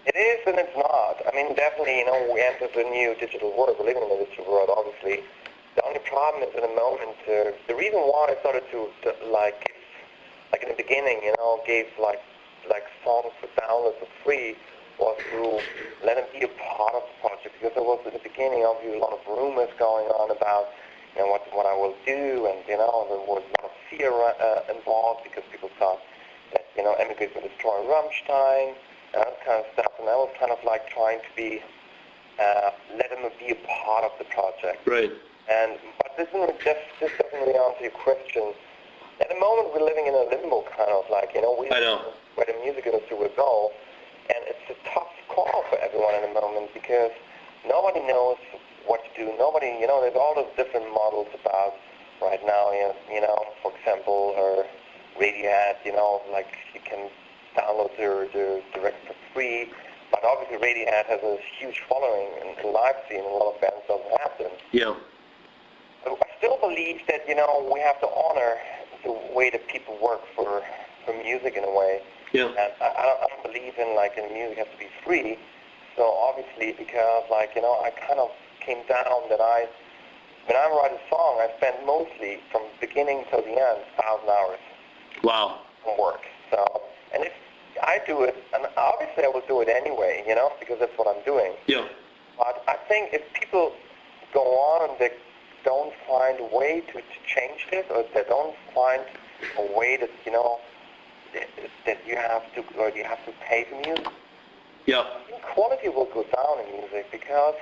It is and it's not. I mean, definitely, we entered a new digital world. We're living in a digital world, obviously. The only problem is in the moment, the reason why I started to like in the beginning, gave like songs for download for free was to let them be a part of the project, because there was in the beginning obviously a lot of rumors going on about what I will do, and there was a lot of fear involved because people thought that immigrants would destroy Rammstein and that kind of stuff, and I was kind of like trying to be let them be a part of the project. Right. But this doesn't really answer your question. At the moment, we're living in a limbo, kind of like, we don't know where the music industry will go, and it's a tough call for everyone at the moment because nobody knows what to do. Nobody, there's all those different models about right now, for example, Radiohead, like you can download their record for free, but obviously Radiohead has a huge following in the live scene, and a lot of bands don't have them. Yeah. So I still believe that, we have to honor the way that people work for music in a way. Yeah. And I don't believe in music has to be free. So obviously, because I kind of came down that when I write a song, I spend mostly from beginning till the end 1,000 hours. Wow. On work. So, and if I do it, and obviously I will do it anyway, because that's what I'm doing. Yeah. But I think if people go on and they don't find a way to change this, or they don't find a way that that you have to pay for music, yeah, quality will go down in music, because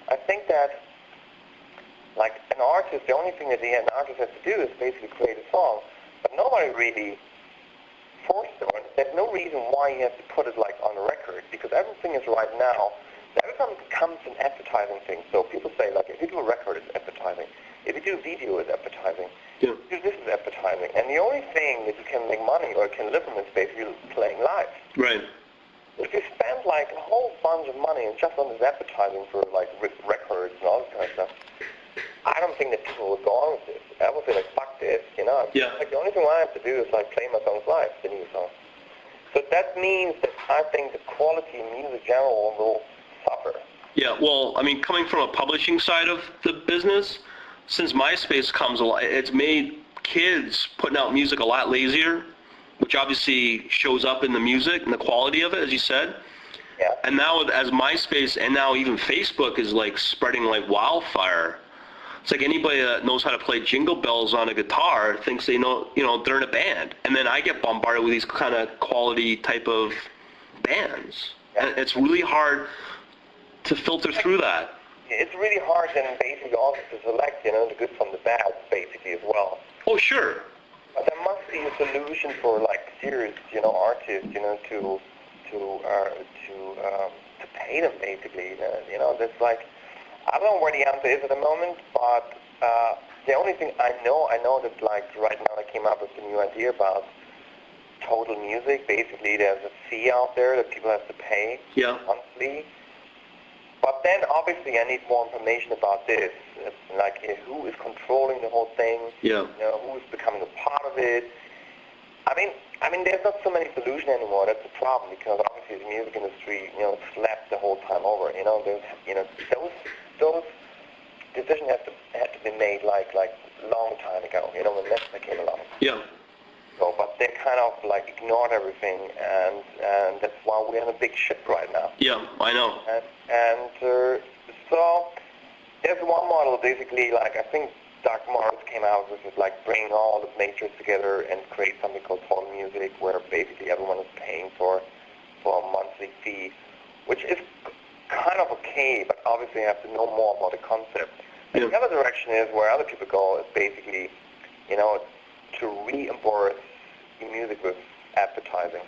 I think that an artist, the only thing that an artist has to do is basically create a song, but nobody really forced them. There's no reason why you have to put it on a record, because everything is right now. Everything becomes an advertising thing. So people say, if you do a record, it's advertising. If you do video, it's advertising. Yeah. If you do this, is advertising. And the only thing that you can make money or can live from is basically playing live. Right. If you spend a whole bunch of money just on this advertising for records and all this kind of stuff, I don't think that people will go on with this. I would say fuck this, Yeah. The only thing I have to do is play my songs live, the new song. So that means that I think the quality in music in general will suffer. Yeah, well, I mean, coming from a publishing side of the business, since MySpace comes along, it's made kids putting out music a lot lazier, which obviously shows up in the music and the quality of it, as you said. Yeah. And now as MySpace and now even Facebook is spreading like wildfire, it's like anybody that knows how to play Jingle Bells on a guitar thinks they know, they're in a band. And then I get bombarded with these kind of quality type of bands. Yeah. And it's really hard to filter through that. It's really hard then basically also to select, the good from the bad basically as well. Oh, sure. But there must be a solution for serious, artists, to pay them basically. That's I don't know where the answer is at the moment, but the only thing I know that right now I came up with a new idea about total music. Basically, there's a fee out there that people have to pay monthly. But then obviously I need more information about this, who is controlling the whole thing, who is becoming a part of it. I mean, there's not so many solutions anymore. That's the problem, because obviously the music industry, slept the whole time over. Those decisions had to be made long time ago. When Netflix came along. Yeah. So, but they kind of ignored everything, and that's why we're in a big ship right now. Yeah, I know. And so there's one model basically. I think Doc Morris came out with it, bring all the majors together and create something called Total Music, where basically everyone is paying for a monthly fee, which is kind of okay, but obviously you have to know more about the concept. And the other direction is where other people go is basically, to reimburse the music with advertising.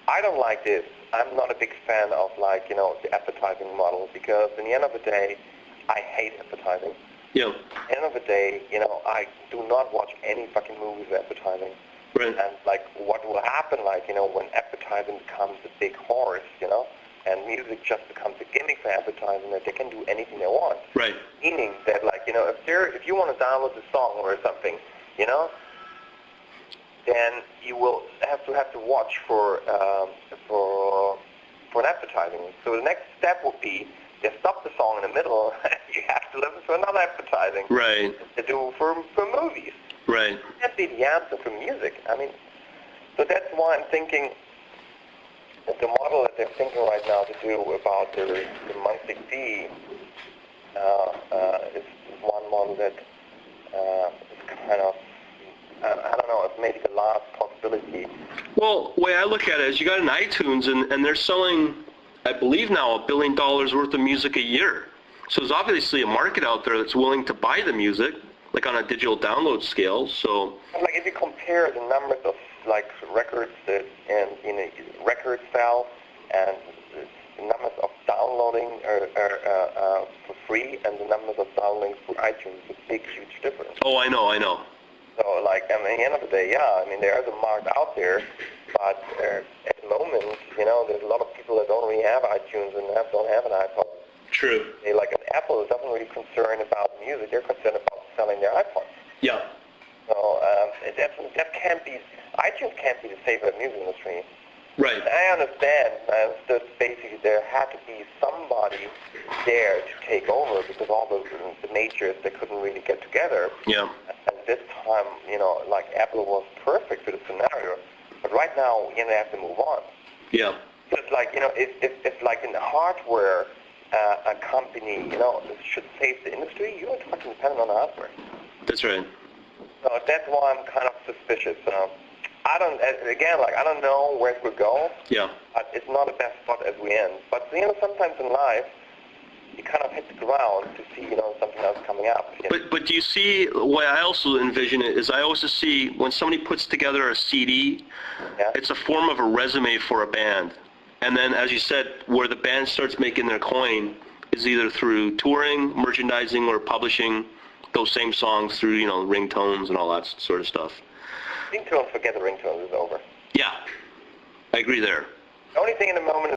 I don't like this. I'm not a big fan of the advertising model, because in the end of the day, I hate advertising. Yeah. At the end of the day, I do not watch any fucking movies with advertising. Right. And what will happen, when advertising becomes a big horse, and music just becomes a gimmick for advertising, that they can do anything they want. Right. Meaning that, if you want to download the song or something, then you will have to watch for for an advertising. So the next step would be they stop the song in the middle. You have to listen to another advertising. Right. To do for movies. Right. That'd be the answer for music. I mean, so that's why I'm thinking that the model that they're thinking right now to do about the monthly fee is one model that is kind of, I don't know, it's maybe the last possibility. Well, the way I look at it is you got an iTunes, and they're selling, I believe now, $1 billion worth of music a year. So there's obviously a market out there that's willing to buy the music, like on a digital download scale. So, like if you compare the numbers of like records that and records sell and the numbers of downloading for free and the numbers of downloading for iTunes, it's a big, huge difference. Oh, I know. So, like, I mean, at the end of the day, yeah, I mean, there is a market out there, but at the moment, there's a lot of people that don't really have iTunes and don't have an iPod. True. Like, an Apple doesn't really concern about music; they're concerned about selling their iPods. Yeah. So that can't be. iTunes can't be the savior of the music industry. Right. I understand that basically there had to be somebody there to take over because all the majors, they couldn't really get together. Yeah. And this time, like Apple was perfect for the scenario. But right now, they have to move on. Yeah. So it's like, if like in the hardware, a company, should save the industry, you're fucking dependent on the hardware. That's right. So that's why I'm kind of suspicious. I don't know where it will go. Yeah. But it's not the best spot as we end. But sometimes in life, you kind of hit the ground to see something else coming up. But do you see, the way I also envision it is I also see when somebody puts together a CD, it's a form of a resume for a band. And then, as you said, where the band starts making their coin is either through touring, merchandising, or publishing those same songs through, ringtones and all that sort of stuff. Ringtones, forget the ringtones, is over. Yeah, I agree there. The only thing in the moment